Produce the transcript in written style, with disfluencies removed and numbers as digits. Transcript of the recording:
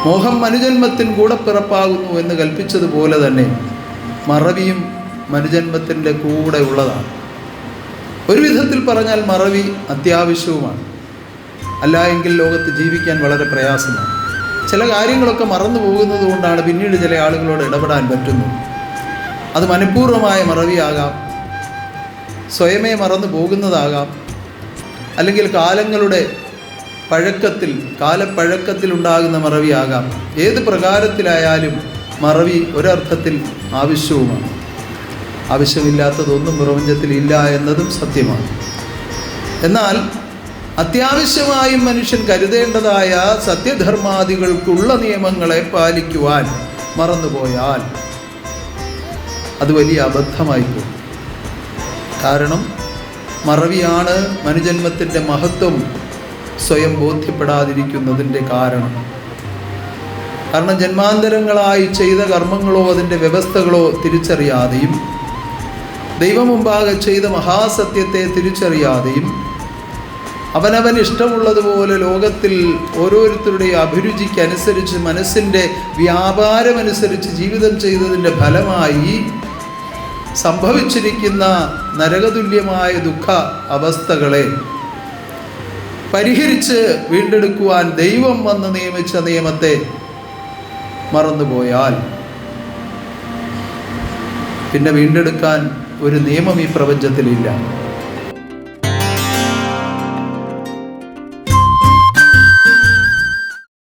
മോഹം മനുജന്മത്തിൻ കൂടപ്പിറപ്പാകുന്നു എന്ന് കൽപ്പിച്ചതുപോലെ തന്നെ മറവിയും മനുജന്മത്തിൻ്റെ കൂടെ ഉള്ളതാണ്. ഒരു വിധത്തിൽ പറഞ്ഞാൽ മറവി അത്യാവശ്യവുമാണ്. അല്ല എങ്കിൽ ലോകത്ത് ജീവിക്കാൻ വളരെ പ്രയാസമാണ്. ചില കാര്യങ്ങളൊക്കെ മറന്നു പോകുന്നത് കൊണ്ടാണ് പിന്നീട് ചില ആളുകളോട് ഇടപെടാൻ പറ്റുന്നത്. അത് മനഃപൂർവ്വമായ മറവിയാകാം, സ്വയമേ മറന്നു പോകുന്നതാകാം, അല്ലെങ്കിൽ കാലങ്ങളുടെ കാലപ്പഴക്കത്തിലുണ്ടാകുന്ന മറവിയാകാം. ഏത് പ്രകാരത്തിലായാലും മറവി ഒരർത്ഥത്തിൽ ആവശ്യവുമാണ്. ആവശ്യമില്ലാത്തതൊന്നും പ്രപഞ്ചത്തിൽ ഇല്ല എന്നതും സത്യമാണ്. എന്നാൽ അത്യാവശ്യമായും മനുഷ്യൻ കരുതേണ്ടതായ സത്യധർമാദികൾക്കുള്ള നിയമങ്ങളെ പാലിക്കുവാൻ മറന്നുപോയാൽ അത് വലിയ അബദ്ധമായിപ്പോകും. കാരണം മറവിയാണ് മനുജന്മത്തിൻ്റെ മഹത്വം സ്വയം ബോധ്യപ്പെടാതിരിക്കുന്നതിൻ്റെ കാരണം. ജന്മാന്തരങ്ങളായി ചെയ്ത കർമ്മങ്ങളോ അതിൻ്റെ വ്യവസ്ഥകളോ തിരിച്ചറിയാതെയും ദൈവമുമ്പാകെ ചെയ്ത മഹാസത്യത്തെ തിരിച്ചറിയാതെയും അവനവൻ ഇഷ്ടമുള്ളതുപോലെ ലോകത്തിൽ ഓരോരുത്തരുടെയും അഭിരുചിക്കനുസരിച്ച് മനസ്സിൻ്റെ വ്യാപാരമനുസരിച്ച് ജീവിതം ചെയ്തതിൻ്റെ ഫലമായി സംഭവിച്ചിരിക്കുന്ന നരകതുല്യമായ ദുഃഖ അവസ്ഥകളെ പരിഹരിച്ച് വീണ്ടെടുക്കുവാൻ ദൈവം വന്ന് നിയമിച്ച നിയമത്തെ മറന്നുപോയാൽ പിന്നെ വീണ്ടെടുക്കാൻ ഒരു നിയമം ഈ പ്രപഞ്ചത്തിലില്ല.